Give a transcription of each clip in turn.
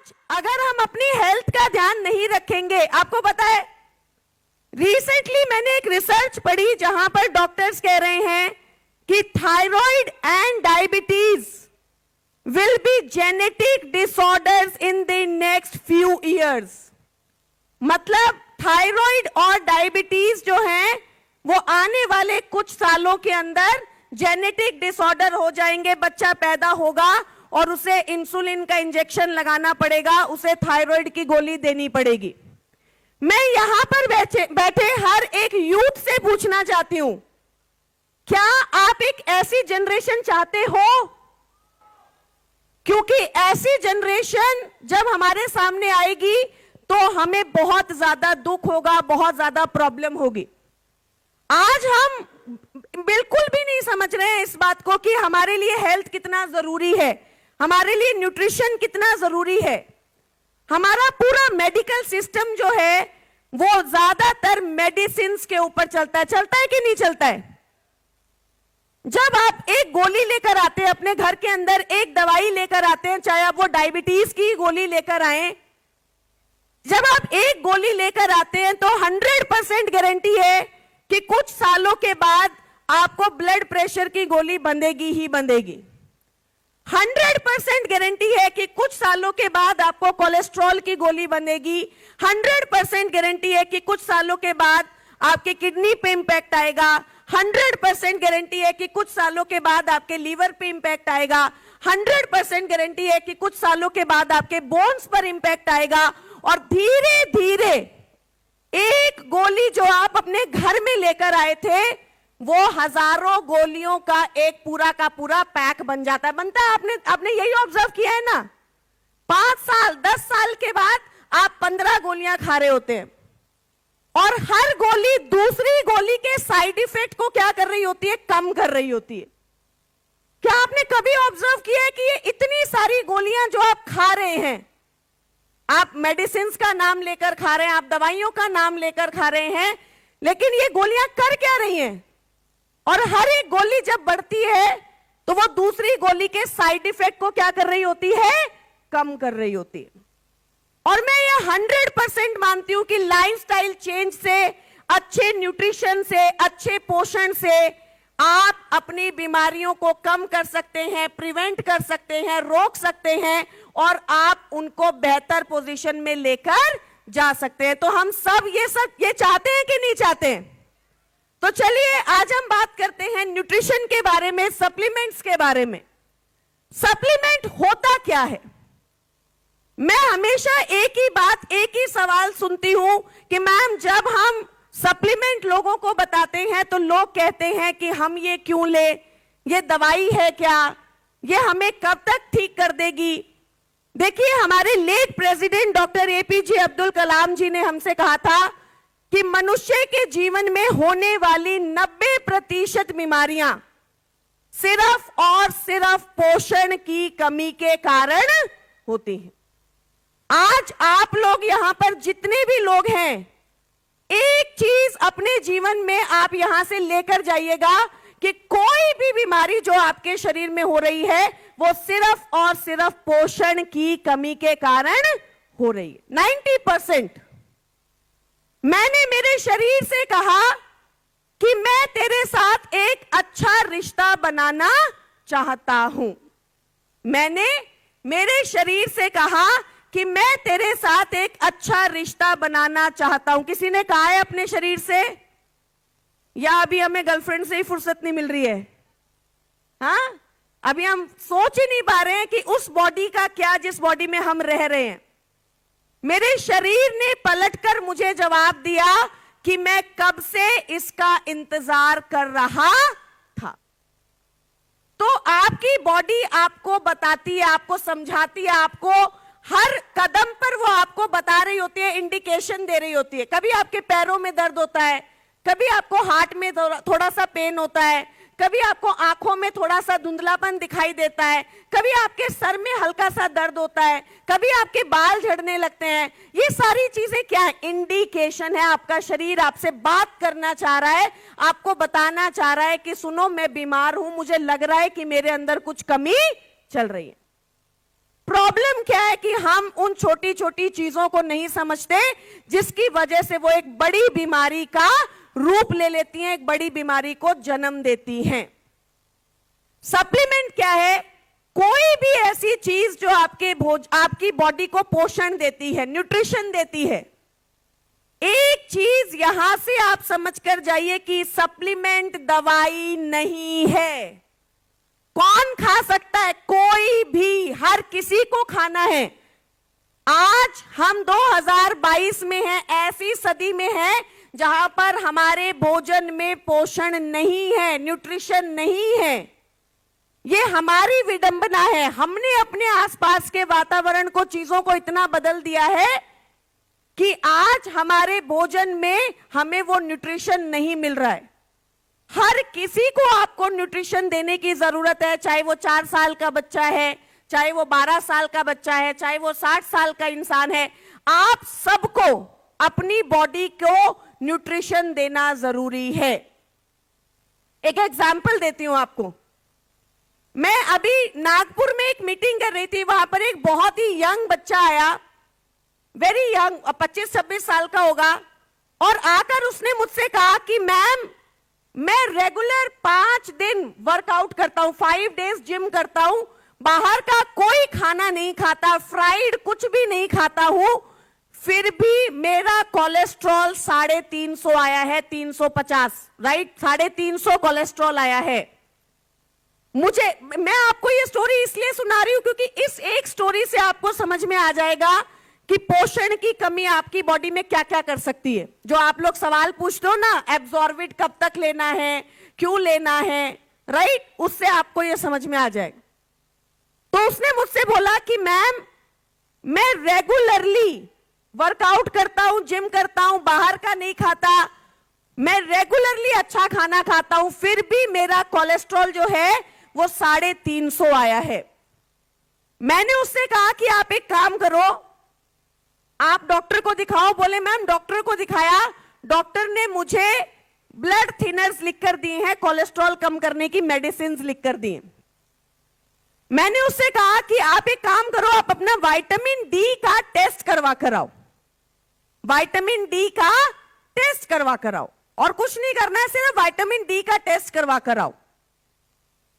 आज अगर हम अपनी हेल्थ का ध्यान नहीं रखेंगे, आपको पता है रिसेंटली मैंने एक रिसर्च पढ़ी जहां पर डॉक्टर्स कह रहे हैं कि thyroid and diabetes will be genetic disorders in the next few years. मतलब थायराइड और डायबिटीज जो है वो आने वाले कुछ सालों के अंदर जेनेटिक डिसऑर्डर हो जाएंगे। बच्चा पैदा होगा और उसे इंसुलिन का इंजेक्शन लगाना पड़ेगा, उसे थायराइड की गोली देनी पड़ेगी। मैं यहां पर बैठे हर एक यूथ से पूछना चाहती हूं, क्या आप एक ऐसी जनरेशन चाहते हो? क्योंकि ऐसी जनरेशन जब हमारे सामने आएगी तो हमें बहुत ज्यादा दुख होगा, बहुत ज्यादा प्रॉब्लम होगी। आज हम बिल्कुल भी नहीं समझ रहे हैं इस बात को कि हमारे लिए हेल्थ कितना जरूरी है, हमारे लिए न्यूट्रिशन कितना जरूरी है। हमारा पूरा मेडिकल सिस्टम जो है वो ज्यादातर मेडिसिन के ऊपर चलता है कि नहीं चलता है? जब आप एक गोली लेकर आते हैं अपने घर के अंदर, एक दवाई लेकर आते हैं, चाहे आप वो डायबिटीज की गोली लेकर आए, जब आप एक गोली लेकर आते हैं तो 100% गारंटी है कि कुछ सालों के बाद आपको ब्लड प्रेशर की गोली बंधेगी ही बंधेगी। 100% गारंटी है कि कुछ सालों के बाद आपको कोलेस्ट्रॉल की गोली बनेगी। 100% गारंटी है कि कुछ सालों के बाद आपके किडनी पे इंपैक्ट आएगा। 100% गारंटी है कि कुछ सालों के बाद आपके लीवर पे इंपैक्ट आएगा। 100% गारंटी है कि कुछ सालों के बाद आपके बोन्स पर इंपैक्ट आएगा। और धीरे धीरे एक गोली जो आप अपने घर में लेकर आए थे वो हजारों गोलियों का एक पूरा का पूरा पैक बन जाता है। बनता है, आपने यही ऑब्जर्व किया है ना? 5 साल 10 साल के बाद आप 15 गोलियां खा रहे होते हैं और हर गोली दूसरी गोली के साइड इफेक्ट को क्या कर रही होती है? कम कर रही होती है। क्या आपने कभी ऑब्जर्व किया है कि ये इतनी सारी गोलियां जो आप खा रहे हैं, आप मेडिसिन का नाम लेकर खा रहे हैं, आप दवाइयों का नाम लेकर खा रहे हैं, लेकिन ये गोलियां कर क्या रही हैं? और हर एक गोली जब बढ़ती है तो वो दूसरी गोली के साइड इफेक्ट को क्या कर रही होती है? कम कर रही होती है। और मैं ये 100% मानती हूं कि लाइफस्टाइल चेंज से, अच्छे न्यूट्रिशन से, अच्छे पोषण से आप अपनी बीमारियों को कम कर सकते हैं, प्रिवेंट कर सकते हैं, रोक सकते हैं और आप उनको बेहतर पोजीशन में लेकर जा सकते हैं। तो हम सब ये चाहते हैं कि नहीं चाहते हैं? तो चलिए आज हम बात करते हैं न्यूट्रिशन के बारे में, सप्लीमेंट्स के बारे में। सप्लीमेंट होता क्या है? मैं हमेशा एक ही बात, एक ही सवाल सुनती हूं कि मैम जब हम सप्लीमेंट लोगों को बताते हैं तो लोग कहते हैं कि हम ये क्यों ले, ये दवाई है क्या, ये हमें कब तक ठीक कर देगी। देखिए, हमारे late president doctor APJ Abdul Kalam ji ने हमसे कहा था कि मनुष्य के जीवन में होने वाली 90% बीमारियां सिर्फ और सिर्फ पोषण की कमी के कारण होती हैं। आज आप लोग यहां पर जितने भी लोग हैं, एक चीज अपने जीवन में आप यहां से लेकर जाइएगा कि कोई भी बीमारी जो आपके शरीर में हो रही है वो सिर्फ और सिर्फ पोषण की कमी के कारण हो रही है। 90%। मैंने मेरे शरीर से कहा कि मैं तेरे साथ एक अच्छा रिश्ता बनाना चाहता हूं। मैंने मेरे शरीर से कहा कि मैं तेरे साथ एक अच्छा रिश्ता बनाना चाहता हूं। किसी ने कहा है अपने शरीर से? या अभी हमें गर्लफ्रेंड से ही फुर्सत नहीं मिल रही है? हाँ, अभी हम सोच ही नहीं पा रहे हैं कि उस बॉडी का क्या जिस बॉडी में हम रह रहे हैं। मेरे शरीर ने पलटकर मुझे जवाब दिया कि मैं कब से इसका इंतजार कर रहा था। तो आपकी बॉडी आपको बताती है, आपको समझाती है, आपको हर कदम पर वो आपको बता रही होती है, इंडिकेशन दे रही होती है। कभी आपके पैरों में दर्द होता है, कभी आपको हार्ट में थोड़ा सा पेन होता है, कभी आपको आंखों में थोड़ा सा धुंधलापन दिखाई देता है, कभी आपके सर में हल्का सा दर्द होता है, कभी आपके बाल झड़ने लगते हैं। ये सारी चीजें क्या है? इंडिकेशन है। आपका शरीर आपसे बात करना चाह रहा है, आपको बताना चाह रहा है कि सुनो मैं बीमार हूं, मुझे लग रहा है कि मेरे अंदर कुछ कमी चल रही है। प्रॉब्लम क्या है कि हम उन छोटी छोटी चीजों को नहीं समझते, जिसकी वजह से वो एक बड़ी बीमारी का रूप ले लेती हैं, एक बड़ी बीमारी को जन्म देती हैं। सप्लीमेंट क्या है? कोई भी ऐसी चीज जो आपकी बॉडी को पोषण देती है, न्यूट्रिशन देती है। एक चीज यहां से आप समझ कर जाइए कि सप्लीमेंट दवाई नहीं है। कौन खा सकता है? कोई भी, हर किसी को खाना है। आज हम 2022 में हैं, ऐसी सदी में हैं जहां पर हमारे भोजन में पोषण नहीं है, न्यूट्रिशन नहीं है। ये हमारी विडंबना है। हमने अपने आसपास के वातावरण को, चीजों को इतना बदल दिया है कि आज हमारे भोजन में हमें वो न्यूट्रिशन नहीं मिल रहा है। हर किसी को आपको न्यूट्रिशन देने की जरूरत है, चाहे वो 4 साल का बच्चा है, चाहे वो 12 साल का बच्चा है, चाहे वो 60 साल का इंसान है। आप सबको अपनी बॉडी को न्यूट्रिशन देना जरूरी है। एक एग्जाम्पल देती हूं आपको। मैं अभी नागपुर में एक मीटिंग कर रही थी, वहां पर एक बहुत ही यंग बच्चा आया, वेरी यंग, 25-26 साल का होगा, और आकर उसने मुझसे कहा कि मैम, मैं रेगुलर 5 दिन वर्कआउट करता हूं, 5 डेज जिम करता हूं, बाहर का कोई खाना नहीं खाता, फ्राइड कुछ भी नहीं खाता हूं, फिर भी मेरा कोलेस्ट्रॉल 350 आया है, 350, राइट, 350 कोलेस्ट्रॉल आया है। मैं आपको ये स्टोरी इसलिए सुना रही हूं क्योंकि इस एक स्टोरी से आपको समझ में आ जाएगा कि पोषण की कमी आपकी बॉडी में क्या क्या कर सकती है। जो आप लोग सवाल पूछते हो ना, एब्जॉर्बिट कब तक लेना है, क्यों लेना है, राइट, उससे आपको ये समझ में आ जाएगा। तो उसने मुझसे बोला कि मैम, मैं रेगुलरली वर्कआउट करता हूं, जिम करता हूं, बाहर का नहीं खाता, मैं रेगुलरली अच्छा खाना खाता हूं, फिर भी मेरा कोलेस्ट्रॉल जो है वो 350 आया है। मैंने उससे कहा कि आप एक काम करो, आप डॉक्टर को दिखाओ। बोले मैम, डॉक्टर को दिखाया, डॉक्टर ने मुझे ब्लड थिनर्स लिखकर दिए हैं, कोलेस्ट्रॉल कम करने की मेडिसिन लिखकर दी हैं। मैंने उससे कहा कि आप एक काम करो, आप अपना विटामिन डी का टेस्ट करवा कर आओ, विटामिन डी का टेस्ट करवा कर आओ, और कुछ नहीं करना है, सिर्फ विटामिन डी का टेस्ट करवा कर आओ।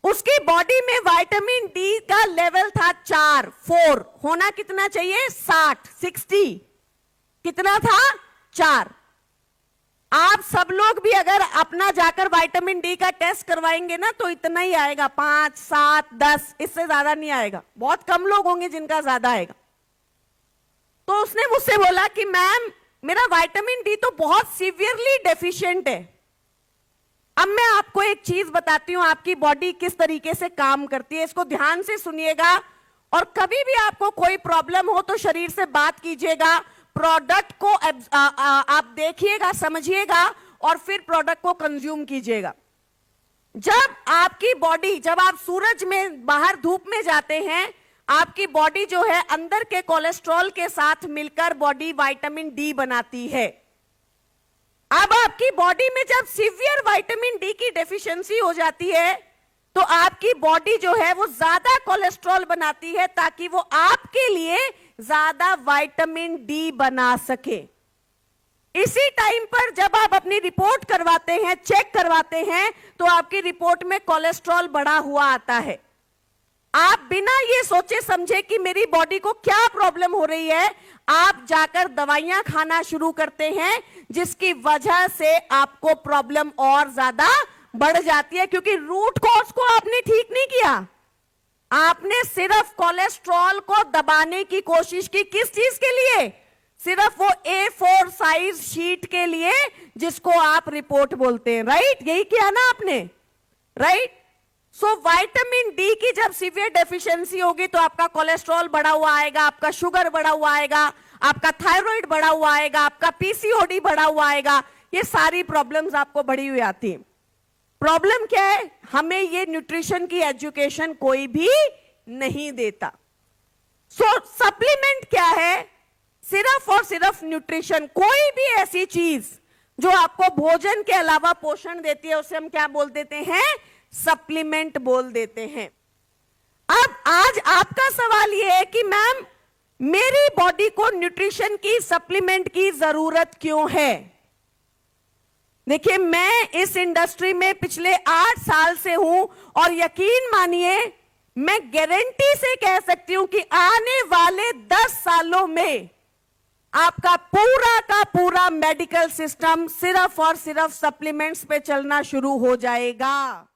उसकी बॉडी में विटामिन डी का लेवल था 4 होना कितना चाहिए, 60 कितना था, 4। आप सब लोग भी अगर अपना जाकर विटामिन डी का टेस्ट करवाएंगे ना, तो इतना ही आएगा, 5, 7, 10, इससे ज्यादा नहीं आएगा। बहुत कम लोग होंगे जिनका ज्यादा आएगा। तो उसने मुझसे बोला कि मैम, मेरा विटामिन डी तो बहुत सीवियरली डेफिशिएंट है। अब मैं आपको एक चीज बताती हूं, आपकी बॉडी किस तरीके से काम करती है, इसको ध्यान से सुनिएगा, और कभी भी आपको कोई प्रॉब्लम हो तो शरीर से बात कीजिएगा, प्रोडक्ट को आप देखिएगा, समझिएगा, और फिर प्रोडक्ट को कंज्यूम कीजिएगा। जब आपकी बॉडी, जब आप सूरज में बाहर धूप में जाते हैं, आपकी बॉडी जो है अंदर के कोलेस्ट्रॉल के साथ मिलकर बॉडी विटामिन डी बनाती है। अब आपकी बॉडी में जब सीवियर विटामिन डी की डेफिशिएंसी हो जाती है, तो आपकी बॉडी जो है वो ज्यादा कोलेस्ट्रॉल बनाती है ताकि वो आपके लिए ज्यादा विटामिन डी बना सके। इसी टाइम पर जब आप अपनी रिपोर्ट करवाते हैं, चेक करवाते हैं, तो आपकी रिपोर्ट में कोलेस्ट्रॉल बढ़ा हुआ आता है। आप बिना ये सोचे समझे कि मेरी बॉडी को क्या प्रॉब्लम हो रही है, आप जाकर दवाइयां खाना शुरू करते हैं, जिसकी वजह से आपको प्रॉब्लम और ज्यादा बढ़ जाती है, क्योंकि रूट कॉज को आपने ठीक नहीं किया। आपने सिर्फ कोलेस्ट्रॉल को दबाने की कोशिश की। किस चीज के लिए? सिर्फ वो A4 साइज शीट के लिए, जिसको आप रिपोर्ट बोलते हैं, राइट? यही किया ना आपने, राइट? सो विटामिन डी की जब सीवियर डेफिशिएंसी होगी तो आपका कोलेस्ट्रॉल बढ़ा हुआ आएगा, आपका शुगर बढ़ा हुआ आएगा, आपका थायराइड बढ़ा हुआ आएगा, आपका पीसीओडी बढ़ा हुआ आएगा। ये सारी प्रॉब्लम्स आपको बढ़ी हुई आती हैं। प्रॉब्लम क्या है? हमें ये न्यूट्रिशन की एजुकेशन कोई भी नहीं देता। सो सप्लीमेंट क्या है? सिर्फ और सिर्फ न्यूट्रिशन। कोई भी ऐसी चीज जो आपको भोजन के अलावा पोषण देती है, उसे हम क्या बोल देते हैं? सप्लीमेंट बोल देते हैं। अब आज आपका सवाल यह है कि मैम, मेरी बॉडी को न्यूट्रिशन की, सप्लीमेंट की जरूरत क्यों है? देखिए, मैं इस इंडस्ट्री में पिछले 8 साल से हूं और यकीन मानिए, मैं गारंटी से कह सकती हूं कि आने वाले 10 सालों में आपका पूरा का पूरा मेडिकल सिस्टम सिर्फ और सिर्फ सप्लीमेंट्स पे चलना शुरू हो जाएगा।